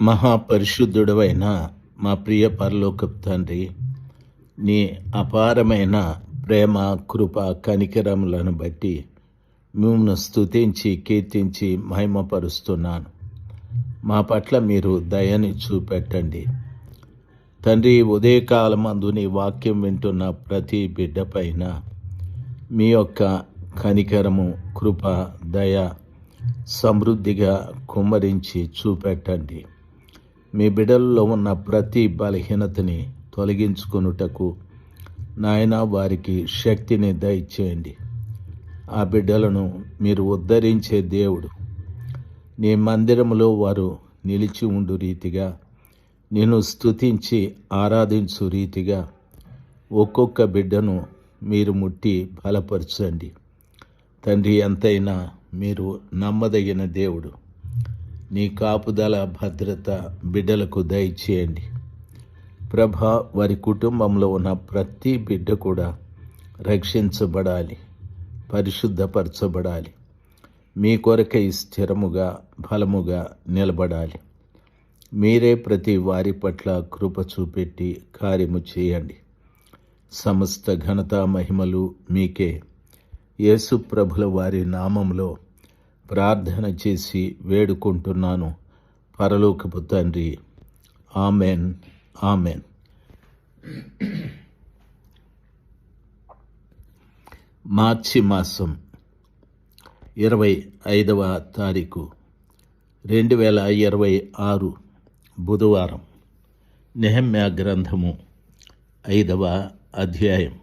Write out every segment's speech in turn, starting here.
మహాపరిశుద్ధుడవైన మా ప్రియ పరలోకపు తండ్రి, నీ అపారమైన ప్రేమ, కృప, కనికరములను బట్టి మిమ్మల్ని స్తుతించి కీర్తించి మహిమపరుస్తున్నాను. మా పట్ల మీరు దయని చూపెట్టండి తండ్రి. ఉదయకాలమందు నీ వాక్యం వింటున్న ప్రతి బిడ్డ పైన మీ యొక్క కనికరము, కృప, దయ సమృద్ధిగా కుమ్మరించి చూపెట్టండి. మీ బిడ్డల్లో ఉన్న ప్రతి బలహీనతని తొలగించుకొనుటకు నాయన వారికి శక్తిని దయచేయండి. ఆ బిడ్డలను మీరు ఉద్ధరించే దేవుడు. నీ మందిరములో వారు నిలిచి ఉండు రీతిగా, నిన్ను స్తుతించి ఆరాధించు రీతిగా ఒక్కొక్క బిడ్డను మీరు ముట్టి బలపరచండి తండ్రి. ఎంతైనా మీరు నమ్మదగిన దేవుడు. నీ కాపుదల, భద్రత బిడ్డలకు దయచేయండి ప్రభా. వారి కుటుంబంలో ఉన్న ప్రతి బిడ్డ కూడా రక్షించబడాలి, పరిశుద్ధపరచబడాలి, మీ కొరకై స్థిరముగా, బలముగా నిలబడాలి. మీరే ప్రతి వారి పట్ల కృప చూపెట్టి కార్యము చేయండి. సమస్త ఘనత, మహిమలు మీకే. యేసు ప్రభుల వారి నామములో ప్రార్థన చేసి వేడుకుంటున్నాను పరలోకపు తండ్రి. Amen, amen. మార్చి మాసం 25వ తారీఖు 2026 బుధవారం. నెహెమ్యా గ్రంథము 5వ అధ్యాయం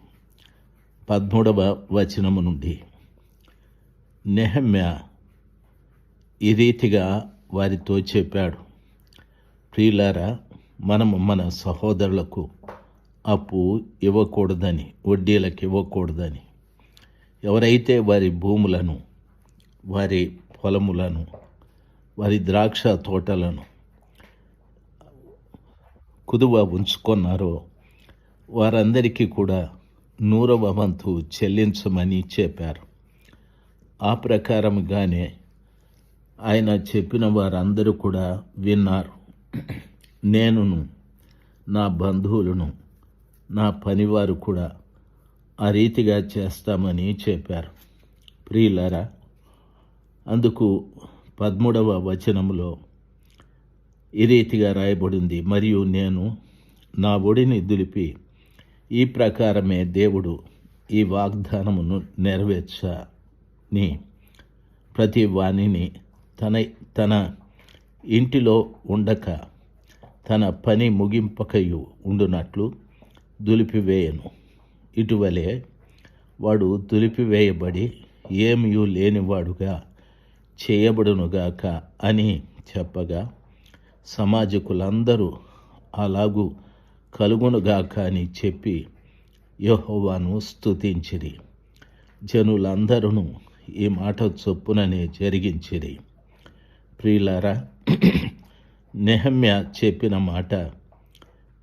13వ వచనము నుండి. నెహెమ్యా ఈ రీతిగా వారితో చెప్పాడు, ప్రియులారా, మనము మన సహోదరులకు అప్పు ఇవ్వకూడదని, వడ్డీలకు ఇవ్వకూడదని. ఎవరైతే వారి భూములను, వారి పొలములను, వారి ద్రాక్ష తోటలను కుదువ ఉంచుకున్నారో వారందరికీ కూడా 100వ వంతు చెల్లించమని చెప్పారు. ఆ ప్రకారంగానే ఆయన చెప్పిన వారందరూ కూడా విన్నారు. నేనును, నా బంధువులను, నా పనివారు కూడా ఆ రీతిగా చేస్తామని చెప్పారు. ప్రియులారా, అందుకు 13వ వచనములో ఈ రీతిగా రాయబడింది, మరియు నేను నా ఒడిని దులిపి ఈ ప్రకారమే దేవుడు ఈ వాగ్దానమును నెరవేర్చని ప్రతి వాణిని తన ఇంటిలో ఉండక తన పని ముగింపకయు ఉండునట్లు దులిపివేయను. ఇటువలే వాడు దులిపివేయబడి ఏమీ లేనివాడుగా చేయబడునుగాక అని చెప్పగా, సమాజకులందరూ అలాగూ కలుగునుగాక అని చెప్పి యెహోవాను స్తుతించిరి. జనులందరూ ఈ మాట చొప్పుననే జరిగించిరి. ప్రియులారా, నెహెమ్యా చెప్పిన మాట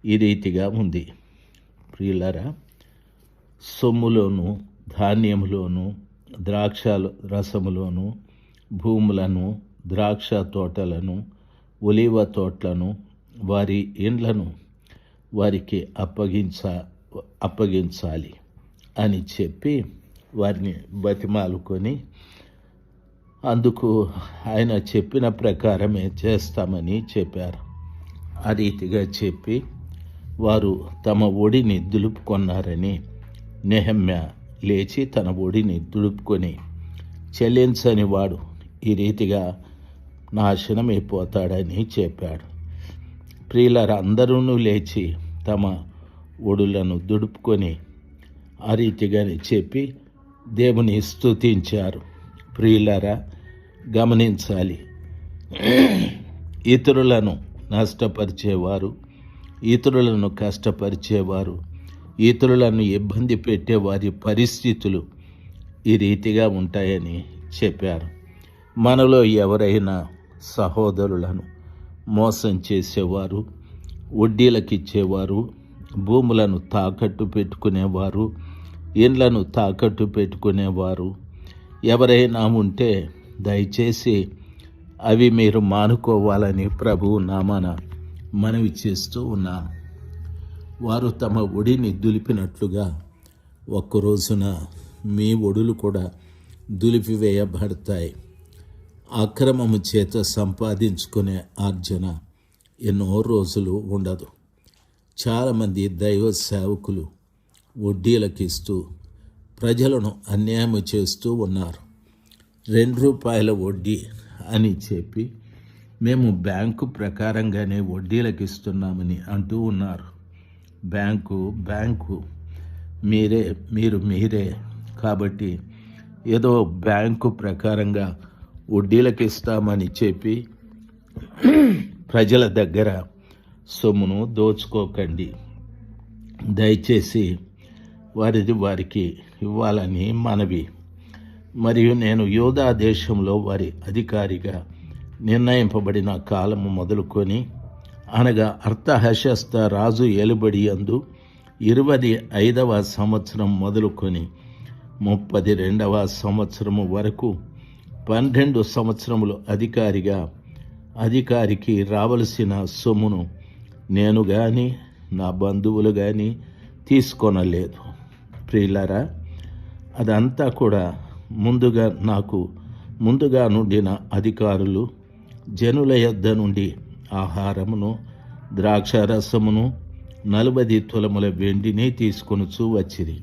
ఈ రీతిగా ఉంది. ప్రియులారా, సొమ్ములోను, ధాన్యములోను, ద్రాక్ష రసములోను, భూములను, ద్రాక్ష తోటలను, ఒలీవ తోటలను, వారి ఇండ్లను వారికి అప్పగించాలి అని చెప్పి వారిని బతిమాలుకొని, అందుకు ఆయన చెప్పిన ప్రకారమే చేస్తామని చెప్పారు. ఆ రీతిగా చెప్పి వారు తమ ఒడిని దులుపుకొన్నారని నెహెమ్యా లేచి తన ఒడిని దులుపుకొని, చెల్లించని వాడు ఈ రీతిగా నాశనమైపోతాడని చెప్పాడు. ప్రియులందరూ లేచి తమ ఒడులను దుడుపుకొని ఆ రీతిగానే చెప్పి దేవుని స్తుతించారు. ప్రియులారా, గమనించాలి, ఇతరులను నష్టపరిచేవారు, ఇతరులను కష్టపరిచేవారు, ఇతరులను ఇబ్బంది పెట్టేవారి పరిస్థితులు ఈ రీతిగా ఉంటాయని చెప్పారు. మనలో ఎవరైనా సహోదరులను మోసం చేసేవారు, వడ్డీలకు ఇచ్చేవారు, భూములను తాకట్టు పెట్టుకునేవారు, ఇండ్లను తాకట్టు పెట్టుకునేవారు ఎవరైనా ఉంటే దయచేసి అవి మీరు మానుకోవాలని ప్రభువు నామాన మనవి చేస్తూ ఉన్నాను. వారు తమ ఒడిని దులిపినట్లుగా ఒక్క రోజున మీ ఒడులు కూడా దులిపివేయబడతాయి. అక్రమము చేత సంపాదించుకునే ఆర్జన ఎన్నో రోజులు ఉండదు. చాలామంది దైవ సేవకులు వడ్డీలకు ఇస్తూ ప్రజలను అన్యాయం చేస్తూ ఉన్నారు. ₹2 వడ్డీ అని చెప్పి మేము బ్యాంకు ప్రకారంగానే వడ్డీలకు ఇస్తున్నామని అంటూ ఉన్నారు. బ్యాంకు మీరే కాబట్టి ఏదో బ్యాంకు ప్రకారంగా వడ్డీలకు ఇస్తామని చెప్పి ప్రజల దగ్గర సొమ్మును దోచుకోకండి. దయచేసి వారికి ఇవ్వాలని మనవి. మరియు నేను యూదా దేశంలో వారి అధికారిగా నిర్ణయింపబడిన కాలము మొదలుకొని, అనగా అర్తహషస్త రాజు ఏలుబడి యందు 25వ సంవత్సరం మొదలుకొని 32వ సంవత్సరము వరకు 12 సంవత్సరములు అధికారికి రావలసిన సొమ్మును నేను కానీ నా బంధువులు కానీ తీసుకొనలేదు. ప్రియులారా, అదంతా కూడా ముందుగా నుండిన అధికారులు జనుల యొద్ద నుండి ఆహారమును, ద్రాక్షారసమును, 40 తులముల వెండిని తీసుకొనుచూ వచ్చిరి.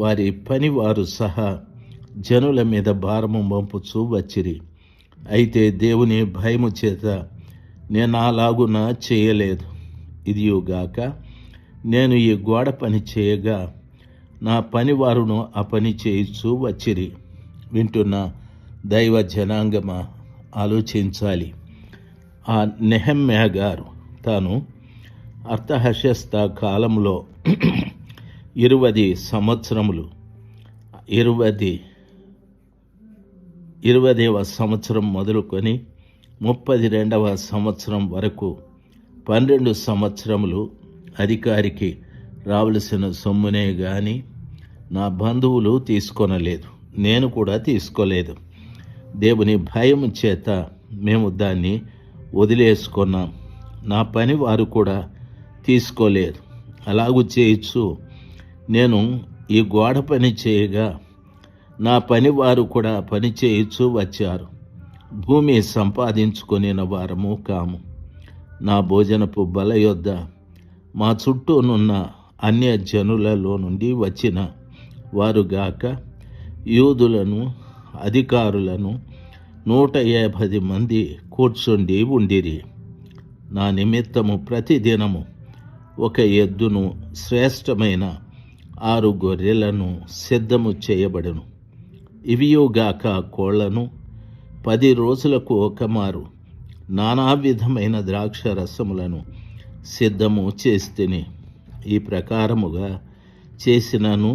వారి పనివారు సహా జనుల మీద భారము మోపుచూ వచ్చిరి. అయితే దేవుని భయము చేత నేను అలాగున చేయలేదు. ఇదియుగాక నేను ఈ గోడ పని చేయగా నా పనివారును ఆ పని చేయిచూ వచ్చిరి. వింటున్న దైవ జనాంగమా, ఆలోచించాలి. ఆ నెహెమ్యా గారు తాను అర్తహషస్త కాలంలో 20 సంవత్సరములు 20వ సంవత్సరం మొదలుకొని 32వ సంవత్సరం వరకు 12 సంవత్సరములు అధికారికి రావలసిన సొమ్మునే కానీ నా బంధువులు తీసుకొనలేదు, నేను కూడా తీసుకోలేదు. దేవుని భయం చేత మేము దాన్ని వదిలేసుకున్నాం. నా పని వారు కూడా తీసుకోలేదు. అలాగూ చేయొచ్చు. నేను ఈ గోడ పని చేయగా నా పని వారు కూడా పని చేయొచ్చు వచ్చారు. భూమి సంపాదించుకొనిన వారము కాము. నా భోజనపు బల యొద్ద మా చుట్టూనున్న అన్య జనులలో నుండి వచ్చిన వారుగాక యూదులను, అధికారులను 150 మంది కూర్చుండి ఉండిరి. నా నిమిత్తము ప్రతిదినము ఒక ఎద్దును, శ్రేష్టమైన 6 గొర్రెలను సిద్ధము చేయబడును. ఇవియుగాక కోళ్లను 10 రోజులకు ఒకమారు నానా విధమైన ద్రాక్ష రసములను సిద్ధము చేస్తిని. ఈ ప్రకారముగా చేసినను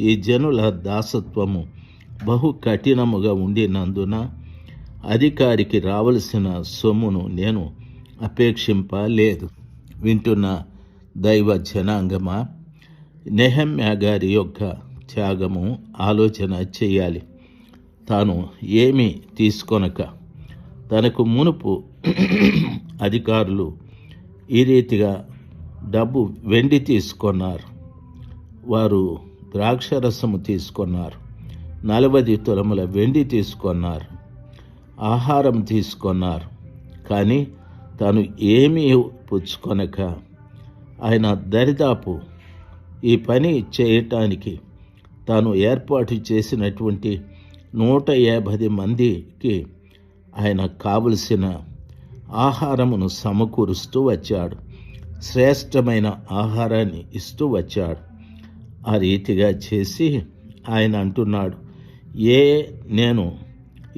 ఈ జనుల దాసత్వము బహు కఠినముగా ఉండినందున అధికారికి రావలసిన సొమ్మును నేను అపేక్షింపలేదు. వింటున్న దైవ జనాంగమా, నెహెమ్యా గారి యొక్క త్యాగము ఆలోచన చేయాలి. తాను ఏమీ తీసుకొనక తనకు మునుపు అధికారులు ఈ రీతిగా వెండి తీసుకున్నారు, వారు ద్రాక్షరసము తీసుకున్నారు, 40 తులముల వెండి తీసుకున్నారు, ఆహారం తీసుకున్నారు. కానీ తాను ఏమీ పుచ్చుకొనక ఆయన దరిదాపు ఈ పని చేయటానికి తాను ఏర్పాటు చేసినటువంటి 150 మందికి ఆయన కావలసిన ఆహారమును సమకూరుస్తూ వచ్చాడు. శ్రేష్టమైన ఆహారాన్ని ఇస్తూ వచ్చాడు. ఆ రీతిగా చేసి ఆయన అంటున్నాడు, నేను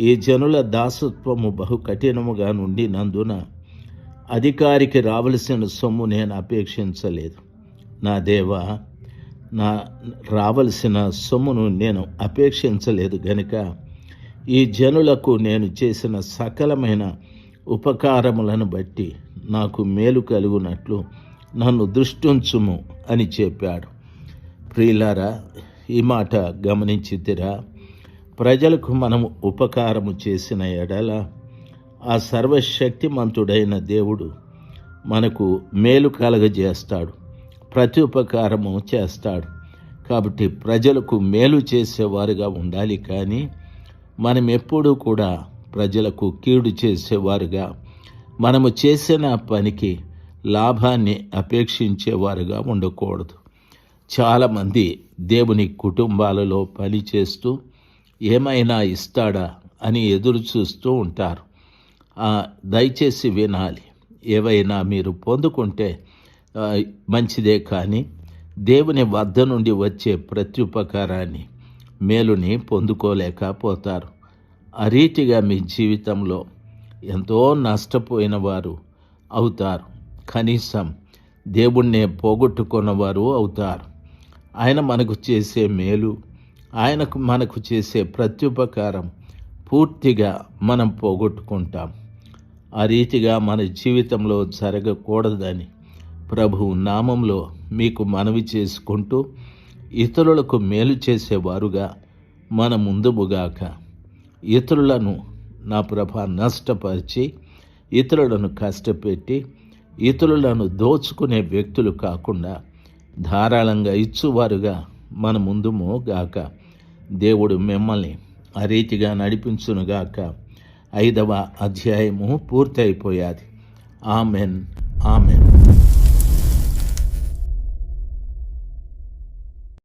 ఈ జనుల దాసత్వము బహు కఠినముగా నుండినందున అధికారికి రావలసిన సొమ్ము నేను అపేక్షించలేదు. నా దేవా, నా రావలసిన సొమ్మును నేను అపేక్షించలేదు గనుక ఈ జనులకు నేను చేసిన సకలమైన ఉపకారములను బట్టి నాకు మేలు కలుగునట్లు నన్ను దృష్టించుము అని చెప్పాడు. ప్రియులారా, ఈ మాట గమనించితిరా? ప్రజలకు మనము ఉపకారము చేసిన ఎడల ఆ సర్వశక్తిమంతుడైన దేవుడు మనకు మేలు కలగజేస్తాడు, ప్రతి ఉపకారము చేస్తాడు. కాబట్టి ప్రజలకు మేలు చేసేవారుగా ఉండాలి, కానీ మనం ఎప్పుడూ కూడా ప్రజలకు కీడు చేసేవారుగా, మనము చేసిన పనికి లాభాన్ని అపేక్షించేవారుగా ఉండకూడదు. చాలామంది దేవుని కుటుంబాలలో పనిచేస్తూ ఏమైనా ఇస్తాడా అని ఎదురు చూస్తూ ఉంటారు. దయచేసి వినాలి, ఏవైనా మీరు పొందుకుంటే మంచిదే, కానీ దేవుని వద్ద నుండి వచ్చే ప్రత్యుపకారాన్ని, మేలుని పొందుకోలేకపోతారు. ఆ రీతిగా మీ జీవితంలో ఎంతో నష్టపోయిన వారు అవుతారు, కనీసం దేవుణ్ణే పోగొట్టుకున్నవారు అవుతారు. ఆయన మనకు చేసే మేలు, మనకు చేసే ప్రత్యుపకారం పూర్తిగా మనం పోగొట్టుకుంటాం. ఆ రీతిగా మన జీవితంలో జరగకూడదని ప్రభువు నామంలో మీకు మనవి చేసుకుంటూ, ఇతరులకు మేలు చేసేవారుగా మన ముందుగాక. ఇతరులను నా ప్రభ నష్టపరిచి, ఇతరులను కష్టపెట్టి, ఇతరులను దోచుకునే వ్యక్తులు కాకుండా ధారాళంగా ఇచ్చువారుగా మన ముందుము గాక. దేవుడు మిమ్మల్ని ఆ రీతిగా నడిపించునుగాక. 5వ అధ్యాయము పూర్తయిపోయాది. Amen, amen.